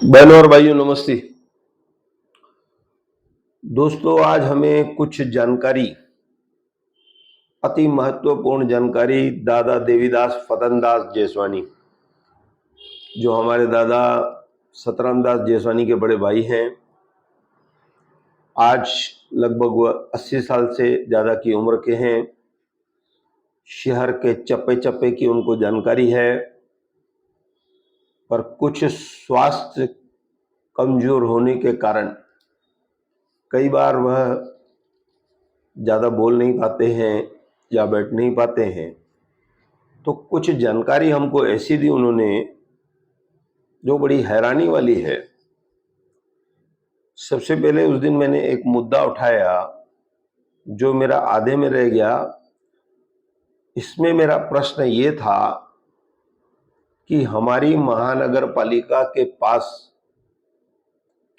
बहनों और भाइयों नमस्ते। दोस्तों, आज हमें कुछ जानकारी, अति महत्वपूर्ण जानकारी दादा देवीदास फतनदास जेसवानी, जो हमारे दादा सतराम दास जेसवानी के बड़े भाई हैं, आज लगभग वह 80 साल से ज़्यादा की उम्र के हैं। शहर के चप्पे चप्पे की उनको जानकारी है, पर कुछ स्वास्थ्य कमजोर होने के कारण कई बार वह ज़्यादा बोल नहीं पाते हैं या बैठ नहीं पाते हैं। तो कुछ जानकारी हमको ऐसी दी उन्होंने जो बड़ी हैरानी वाली है। सबसे पहले उस दिन मैंने एक मुद्दा उठाया जो मेरा आधे में रह गया। इसमें मेरा प्रश्न ये था कि हमारी महानगर पालिका के पास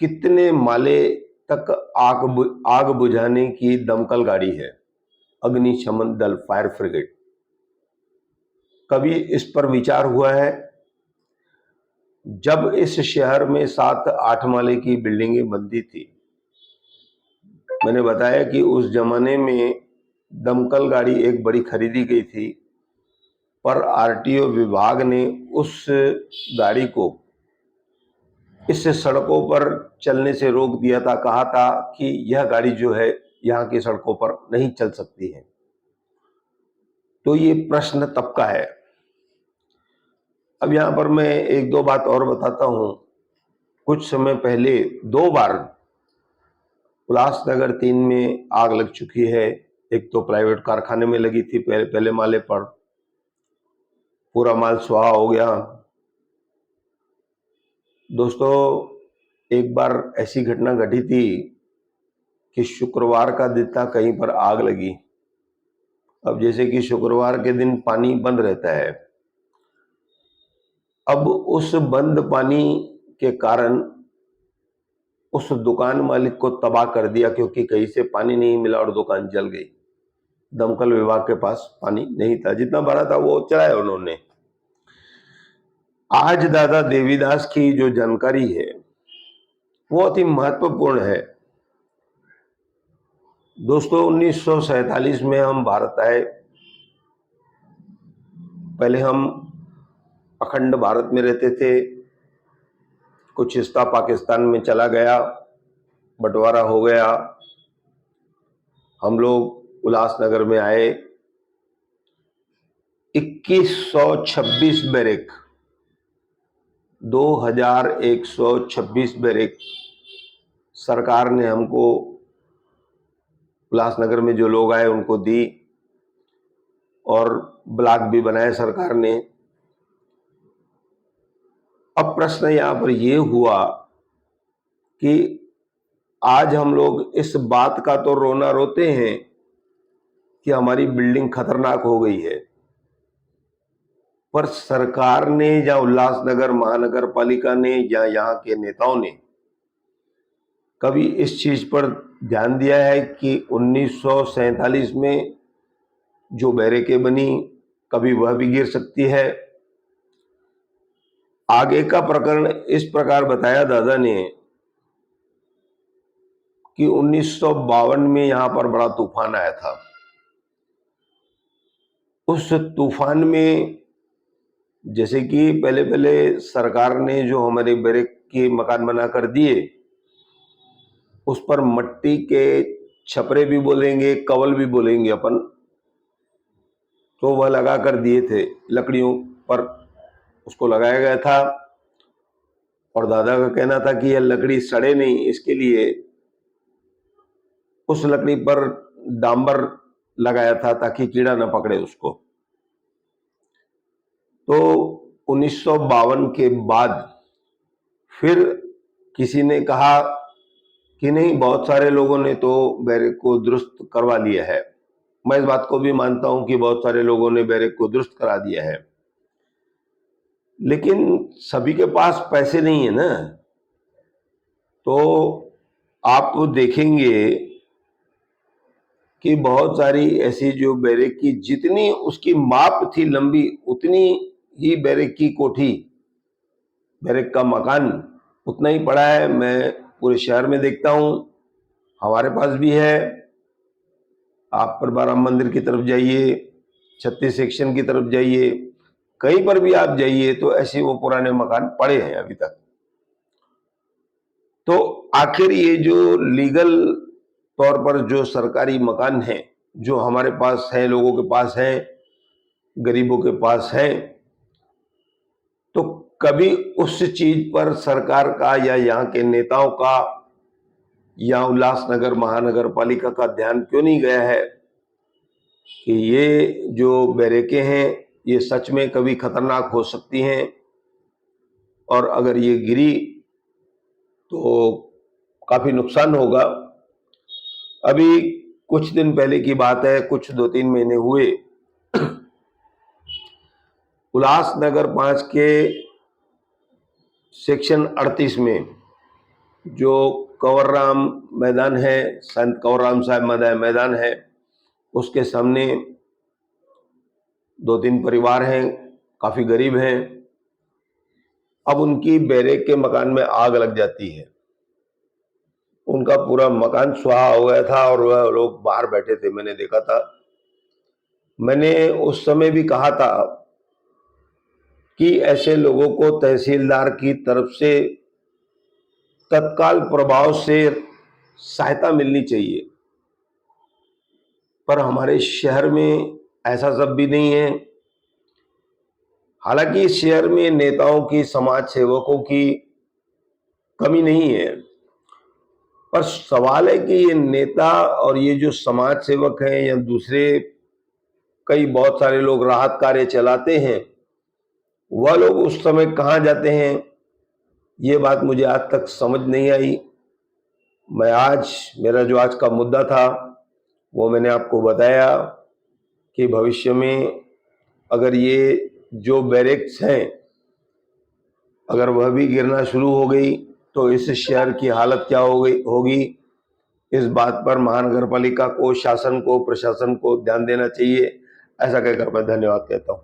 कितने माले तक आग बुझाने की दमकल गाड़ी है, अग्निशमन दल, फायर ब्रिगेड। कभी इस पर विचार हुआ है? जब इस शहर में 7-8 माले की बिल्डिंगें बनती थी, मैंने बताया कि उस जमाने में दमकल गाड़ी एक बड़ी खरीदी गई थी, पर आरटीओ विभाग ने उस गाड़ी को इस सड़कों पर चलने से रोक दिया था। कहा था कि यह गाड़ी जो है यहाँ की सड़कों पर नहीं चल सकती है। तो ये प्रश्न तब का है। अब यहाँ पर मैं एक दो बात और बताता हूँ। कुछ समय पहले 2 बार उल्लासनगर 3 में आग लग चुकी है। एक तो प्राइवेट कारखाने में लगी थी, पहले माले पर, पूरा माल स्वाहा हो गया। दोस्तों, एक बार ऐसी घटना घटी थी कि शुक्रवार का दिन था, कहीं पर आग लगी। अब जैसे कि शुक्रवार के दिन पानी बंद रहता है, अब उस बंद पानी के कारण उस दुकान मालिक को तबाह कर दिया, क्योंकि कहीं से पानी नहीं मिला और दुकान जल गई। दमकल विभाग के पास पानी नहीं था, जितना भरा था वो चलाया उन्होंने। आज दादा देवीदास की जो जानकारी है वो अति महत्वपूर्ण है। दोस्तों, 1947 में हम भारत आए। पहले हम अखंड भारत में रहते थे, कुछ हिस्सा पाकिस्तान में चला गया, बंटवारा हो गया। हम लोग उल्लासनगर में आए। 2126 बैरक, 2126 बैरक सरकार ने हमको, उल्लासनगर में जो लोग आए उनको दी, और ब्लॉक भी बनाए सरकार ने। अब प्रश्न यहाँ पर यह हुआ कि आज हम लोग इस बात का तो रोना रोते हैं कि हमारी बिल्डिंग खतरनाक हो गई है, पर सरकार ने या उल्लासनगर महानगर पालिका ने या यहाँ के नेताओं ने कभी इस चीज पर ध्यान दिया है कि 1947 में जो बैरकें बनी, कभी वह भी गिर सकती है? आगे का प्रकरण इस प्रकार बताया दादा ने कि 1952 में यहां पर बड़ा तूफान आया था। उस तूफान में जैसे कि पहले पहले सरकार ने जो हमारे बैरक के मकान बना कर दिए, उस पर मट्टी के छपरे भी बोलेंगे, कवल भी बोलेंगे अपन, तो वह लगा कर दिए थे। लकड़ियों पर उसको लगाया गया था, और दादा का कहना था कि यह लकड़ी सड़े नहीं, इसके लिए उस लकड़ी पर डांबर लगाया था ताकि कीड़ा न पकड़े उसको। तो 1952 के बाद फिर किसी ने कहा कि नहीं, बहुत सारे लोगों ने तो बैरक को दुरुस्त करवा लिया है। मैं इस बात को भी मानता हूं कि बहुत सारे लोगों ने बैरक को दुरुस्त करा दिया है, लेकिन सभी के पास पैसे नहीं है ना। तो आप देखेंगे कि बहुत सारी ऐसी जो बैरक की जितनी उसकी माप थी लंबी, उतनी ही बैरक की कोठी, बैरक का मकान उतना ही पड़ा है। मैं पूरे शहर में देखता हूँ, हमारे पास भी है। आप परबाराम मंदिर की तरफ जाइए, 36 सेक्शन की तरफ जाइए, कहीं पर भी आप जाइए तो ऐसे वो पुराने मकान पड़े हैं अभी तक। तो आखिर ये जो लीगल तौर पर जो सरकारी मकान हैं, जो हमारे पास है, लोगों के पास है, गरीबों के पास है, तो कभी उस चीज पर सरकार का या यहाँ के नेताओं का या उल्लासनगर महानगर पालिका का ध्यान क्यों नहीं गया है कि ये जो बैरेकें हैं ये सच में कभी खतरनाक हो सकती हैं, और अगर ये गिरी तो काफी नुकसान होगा। अभी कुछ दिन पहले की बात है, कुछ 2-3 महीने हुए, उल्लासनगर 5 के सेक्शन 38 में जो कंवरराम मैदान है, संत कंवरराम साहब मैदान है, उसके सामने 2-3 परिवार हैं, काफी गरीब हैं। अब उनकी बैरेक के मकान में आग लग जाती है। उनका पूरा मकान सुहा हो गया था और वह लोग बाहर बैठे थे, मैंने देखा था। मैंने उस समय भी कहा था कि ऐसे लोगों को तहसीलदार की तरफ से तत्काल प्रभाव से सहायता मिलनी चाहिए, पर हमारे शहर में ऐसा सब भी नहीं है। हालांकि इस शहर में नेताओं की, समाज सेवकों की कमी नहीं है, पर सवाल है कि ये नेता और ये जो समाज सेवक हैं या दूसरे कई बहुत सारे लोग राहत कार्य चलाते हैं, वह लोग उस समय कहाँ जाते हैं, ये बात मुझे आज तक समझ नहीं आई। मेरा जो आज का मुद्दा था वो मैंने आपको बताया कि भविष्य में अगर ये जो बैरेक्स हैं अगर वह भी गिरना शुरू हो गई तो इस शहर की हालत क्या होगी। इस बात पर महानगर पालिका को, शासन को, प्रशासन को ध्यान देना चाहिए। ऐसा कहकर मैं धन्यवाद कहता हूँ।